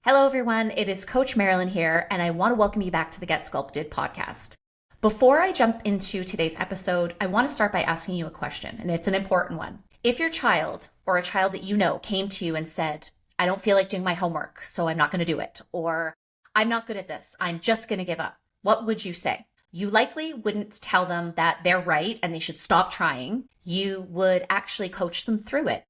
Hello, everyone. It is Coach Marilyn here, and I want to welcome you back to the Get Sculpted podcast. Before I jump into today's episode, I want to start by asking you a question, and it's an important one. If your child or a child that you know came to you and said, I don't feel like doing my homework, so I'm not going to do it, or I'm not good at this, I'm just going to give up, what would you say? You likely wouldn't tell them that they're right and they should stop trying. You would actually coach them through it.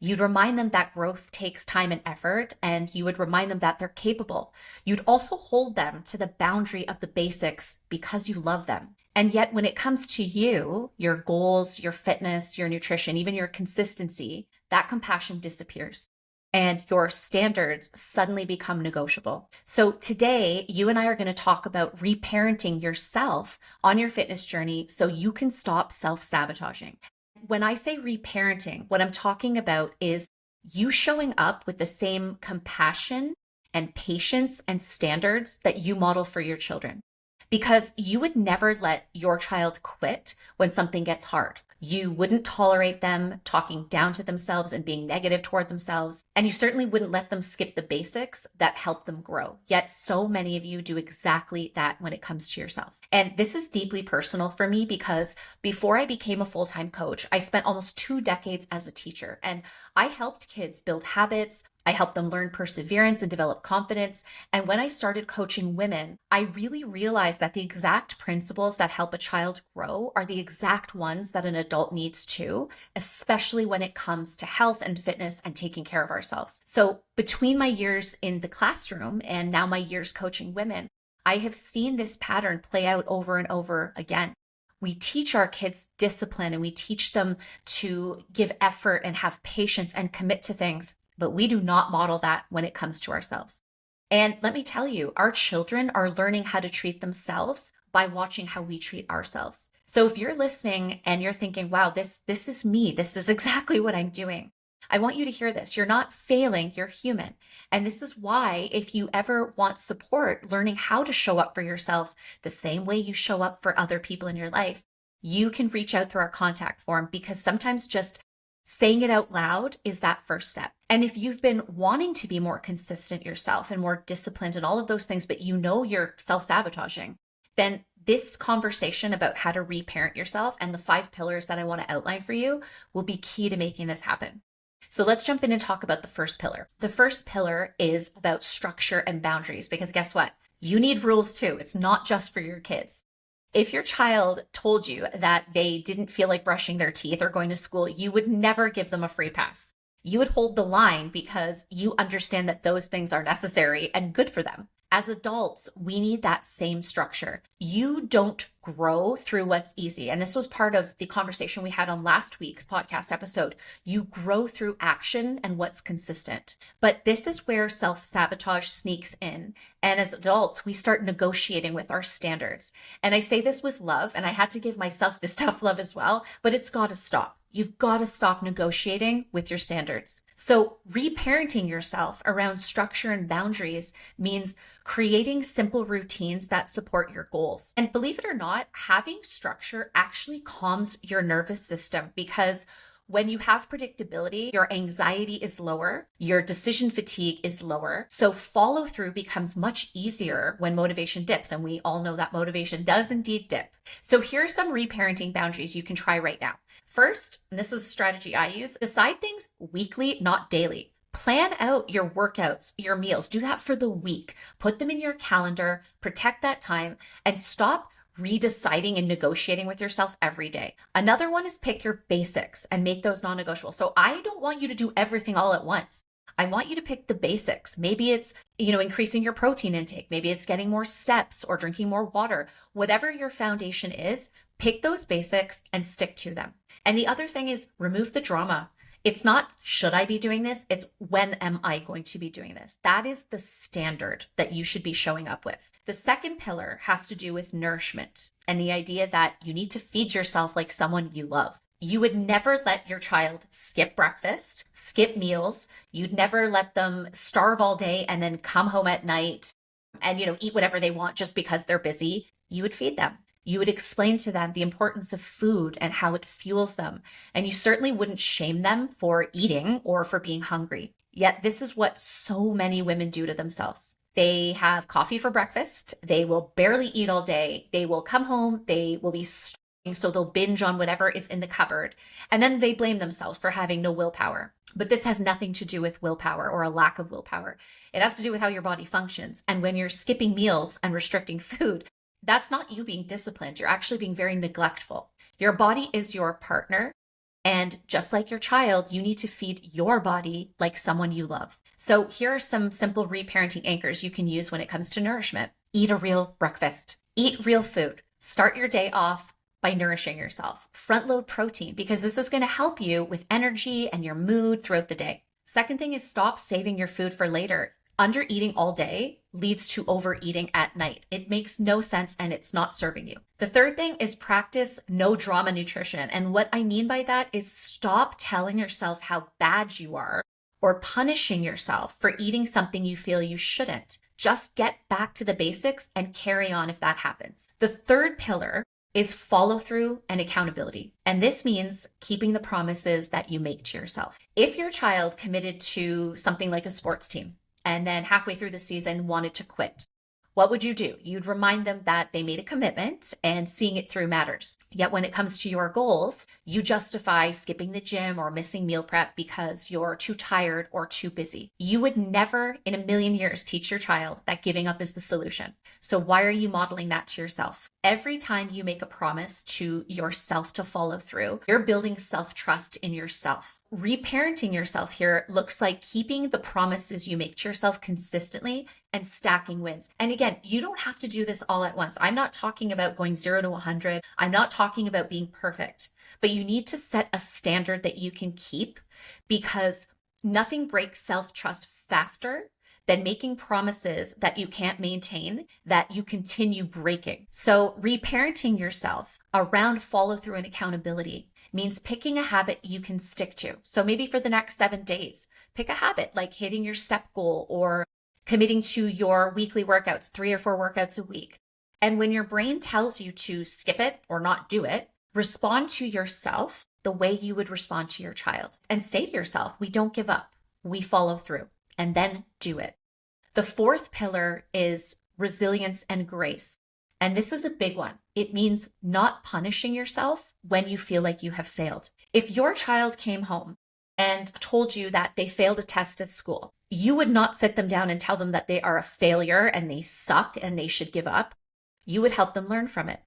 You'd remind them that growth takes time and effort, and you would remind them that they're capable. You'd also hold them to the boundary of the basics because you love them. And yet when it comes to you, your goals, your fitness, your nutrition, even your consistency, that compassion disappears and your standards suddenly become negotiable. So today, you and I are going to talk about reparenting yourself on your fitness journey so you can stop self-sabotaging. When I say reparenting, what I'm talking about is you showing up with the same compassion and patience and standards that you model for your children. Because you would never let your child quit when something gets hard. You wouldn't tolerate them talking down to themselves and being negative toward themselves. And you certainly wouldn't let them skip the basics that help them grow. Yet so many of you do exactly that when it comes to yourself. And this is deeply personal for me because before I became a full-time coach, I spent almost 2 decades as a teacher. And I helped kids build habits. I helped them learn perseverance and develop confidence. And when I started coaching women, I really realized that the exact principles that help a child grow are the exact ones that an adult needs too, especially when it comes to health and fitness and taking care of ourselves. So between my years in the classroom and now my years coaching women, I have seen this pattern play out over and over again. We teach our kids discipline and we teach them to give effort and have patience and commit to things. But we do not model that when it comes to ourselves. And let me tell you, our children are learning how to treat themselves by watching how we treat ourselves. So if you're listening and you're thinking, wow, this is me, this is exactly what I'm doing, I want you to hear this. You're not failing, you're human. And this is why if you ever want support learning how to show up for yourself the same way you show up for other people in your life, you can reach out through our contact form because sometimes just saying it out loud is that first step. And if you've been wanting to be more consistent yourself and more disciplined and all of those things, but you know you're self-sabotaging, then this conversation about how to reparent yourself and the 5 pillars that I want to outline for you will be key to making this happen. So let's jump in and talk about the first pillar. The first pillar is about structure and boundaries, because guess what? You need rules too. It's not just for your kids. If your child told you that they didn't feel like brushing their teeth or going to school, you would never give them a free pass. You would hold the line because you understand that those things are necessary and good for them. As adults, we need that same structure. You don't grow through what's easy. And this was part of the conversation we had on last week's podcast episode. You grow through action and what's consistent. But this is where self-sabotage sneaks in. And as adults, we start negotiating with our standards. And I say this with love, and I had to give myself this tough love as well, but it's got to stop. You've got to stop negotiating with your standards. So reparenting yourself around structure and boundaries means creating simple routines that support your goals. And believe it or not, having structure actually calms your nervous system because when you have predictability, your anxiety is lower, your decision fatigue is lower. So follow through becomes much easier when motivation dips. And we all know that motivation does indeed dip. So here are some reparenting boundaries you can try right now. First, and this is a strategy I use, decide things weekly, not daily. Plan out your workouts, your meals. Do that for the week. Put them in your calendar, protect that time, and stop redeciding and negotiating with yourself every day. Another one is pick your basics and make those non-negotiable. So I don't want you to do everything all at once. I want you to pick the basics. Maybe it's, increasing your protein intake. Maybe it's getting more steps or drinking more water. Whatever your foundation is, pick those basics and stick to them. And the other thing is remove the drama. It's not, should I be doing this? It's when am I going to be doing this? That is the standard that you should be showing up with. The second pillar has to do with nourishment and the idea that you need to feed yourself like someone you love. You would never let your child skip breakfast, skip meals. You'd never let them starve all day and then come home at night and, eat whatever they want just because they're busy. You would feed them. You would explain to them the importance of food and how it fuels them. And you certainly wouldn't shame them for eating or for being hungry. Yet this is what so many women do to themselves. They have coffee for breakfast. They will barely eat all day. They will come home. They will be starving, so they'll binge on whatever is in the cupboard. And then they blame themselves for having no willpower. But this has nothing to do with willpower or a lack of willpower. It has to do with how your body functions. And when you're skipping meals and restricting food, that's not you being disciplined. You're actually being very neglectful. Your body is your partner. And just like your child, you need to feed your body like someone you love. So here are some simple reparenting anchors you can use when it comes to nourishment. Eat a real breakfast. Eat real food. Start your day off by nourishing yourself. Front load protein, because this is going to help you with energy and your mood throughout the day. Second thing is stop saving your food for later. Under eating all day leads to overeating at night. It makes no sense and it's not serving you. The third thing is practice no drama nutrition. And what I mean by that is stop telling yourself how bad you are or punishing yourself for eating something you feel you shouldn't. Just get back to the basics and carry on if that happens. The third pillar is follow through and accountability. And this means keeping the promises that you make to yourself. If your child committed to something like a sports team, and then halfway through the season wanted to quit, what would you do? You'd remind them that they made a commitment and seeing it through matters. Yet when it comes to your goals, you justify skipping the gym or missing meal prep because you're too tired or too busy. You would never in a million years teach your child that giving up is the solution. So why are you modeling that to yourself? Every time you make a promise to yourself to follow through, you're building self-trust in yourself. Reparenting yourself here looks like keeping the promises you make to yourself consistently and stacking wins. And again, you don't have to do this all at once. I'm not talking about going 0 to 100. I'm not talking about being perfect, but you need to set a standard that you can keep, because nothing breaks self-trust faster than making promises that you can't maintain, that you continue breaking. So reparenting yourself around follow through and accountability means picking a habit you can stick to. So maybe for the next 7 days, pick a habit like hitting your step goal or committing to your weekly workouts, 3 or 4 workouts a week. And when your brain tells you to skip it or not do it, respond to yourself the way you would respond to your child and say to yourself, we don't give up, we follow through, and then do it. The fourth pillar is resilience and grace. And this is a big one. It means not punishing yourself when you feel like you have failed. If your child came home and told you that they failed a test at school, you would not sit them down and tell them that they are a failure and they suck and they should give up. You would help them learn from it.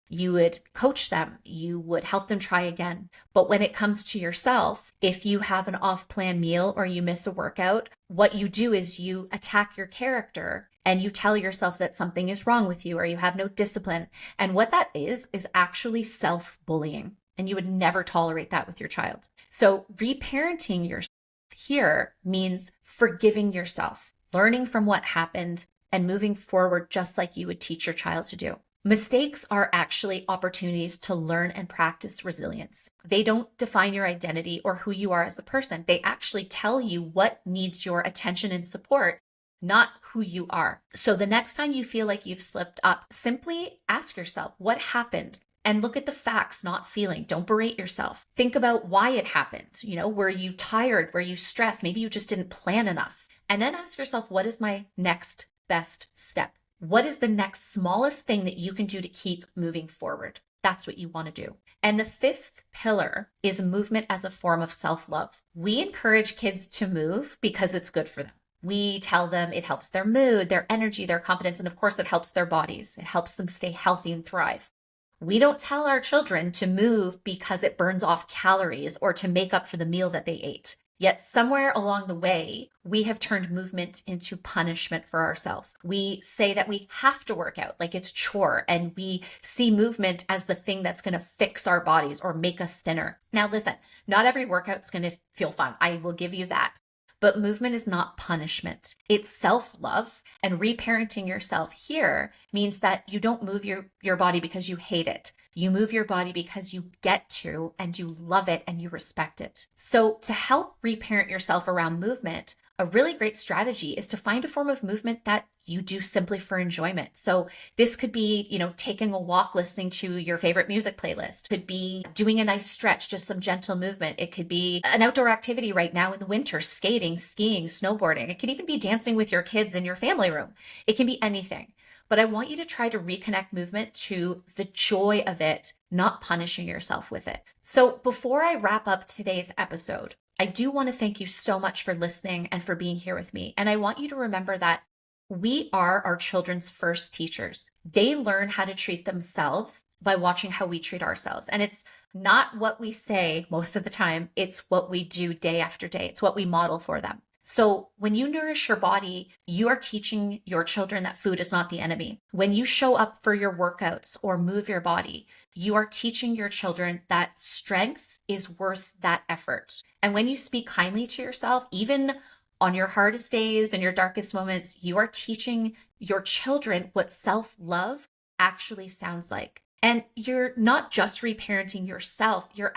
You would coach them. You would help them try again. But when it comes to yourself, if you have an off-plan meal or you miss a workout, what you do is you attack your character and you tell yourself that something is wrong with you or you have no discipline. And what that is actually self-bullying. And you would never tolerate that with your child. So reparenting yourself here means forgiving yourself, learning from what happened, and moving forward just like you would teach your child to do. Mistakes are actually opportunities to learn and practice resilience. They don't define your identity or who you are as a person. They actually tell you what needs your attention and support, not who you are. So the next time you feel like you've slipped up, simply ask yourself, what happened? And look at the facts, not feeling. Don't berate yourself. Think about why it happened. Were you tired? Were you stressed? Maybe you just didn't plan enough. And then ask yourself, what is my next best step? What is the next smallest thing that you can do to keep moving forward? That's what you want to do. And the fifth pillar is movement as a form of self-love. We encourage kids to move because it's good for them. We tell them it helps their mood, their energy, their confidence, and of course it helps their bodies. It helps them stay healthy and thrive. We don't tell our children to move because it burns off calories or to make up for the meal that they ate. Yet somewhere along the way, we have turned movement into punishment for ourselves. We say that we have to work out like it's chore, and we see movement as the thing that's going to fix our bodies or make us thinner. Now listen, not every workout's going to feel fun. I will give you that. But movement is not punishment. It's self-love, and reparenting yourself here means that you don't move your body because you hate it. You move your body because you get to, and you love it, and you respect it. So to help reparent yourself around movement, a really great strategy is to find a form of movement that you do simply for enjoyment. So this could be, taking a walk, listening to your favorite music playlist. Could be doing a nice stretch, just some gentle movement. It could be an outdoor activity right now in the winter, skating, skiing, snowboarding. It could even be dancing with your kids in your family room. It can be anything. But I want you to try to reconnect movement to the joy of it, not punishing yourself with it. So before I wrap up today's episode, I do want to thank you so much for listening and for being here with me. And I want you to remember that we are our children's first teachers. They learn how to treat themselves by watching how we treat ourselves. And it's not what we say most of the time, it's what we do day after day. It's what we model for them. So when you nourish your body, you are teaching your children that food is not the enemy. When you show up for your workouts or move your body, you are teaching your children that strength is worth that effort. And when you speak kindly to yourself, even on your hardest days and your darkest moments, you are teaching your children what self-love actually sounds like. And you're not just reparenting yourself, you're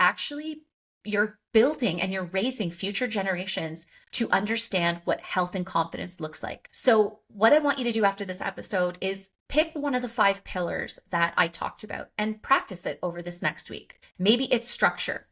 building and you're raising future generations to understand what health and confidence looks like. So what I want you to do after this episode is pick one of the 5 pillars that I talked about and practice it over this next week. Maybe it's structure.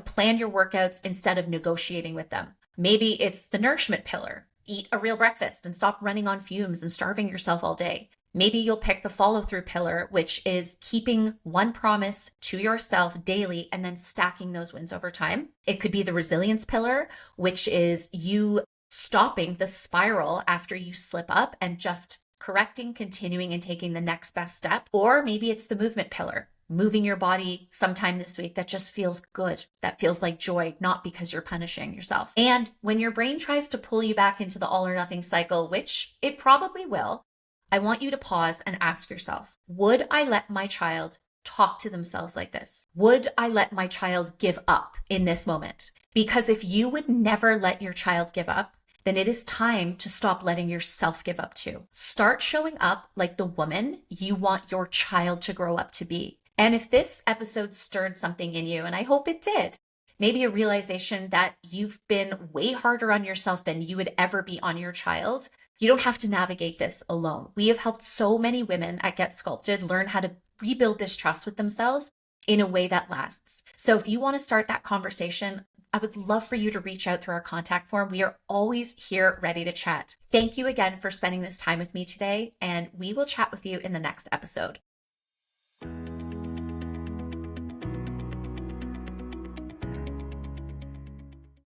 Plan your workouts instead of negotiating with them. Maybe it's the nourishment pillar. Eat a real breakfast and stop running on fumes and starving yourself all day. Maybe you'll pick the follow-through pillar, which is keeping one promise to yourself daily and then stacking those wins over time. It could be the resilience pillar, which is you stopping the spiral after you slip up and just correcting, continuing, and taking the next best step. Or maybe it's the movement pillar, moving your body sometime this week that just feels good, that feels like joy, not because you're punishing yourself. And when your brain tries to pull you back into the all or nothing cycle, which it probably will, I want you to pause and ask yourself, would I let my child talk to themselves like this? Would I let my child give up in this moment? Because if you would never let your child give up, then it is time to stop letting yourself give up too. Start showing up like the woman you want your child to grow up to be. And if this episode stirred something in you, and I hope it did, maybe a realization that you've been way harder on yourself than you would ever be on your child, you don't have to navigate this alone. We have helped so many women at Get Sculpted learn how to rebuild this trust with themselves in a way that lasts. So if you want to start that conversation, I would love for you to reach out through our contact form. We are always here ready to chat. Thank you again for spending this time with me today, and we will chat with you in the next episode.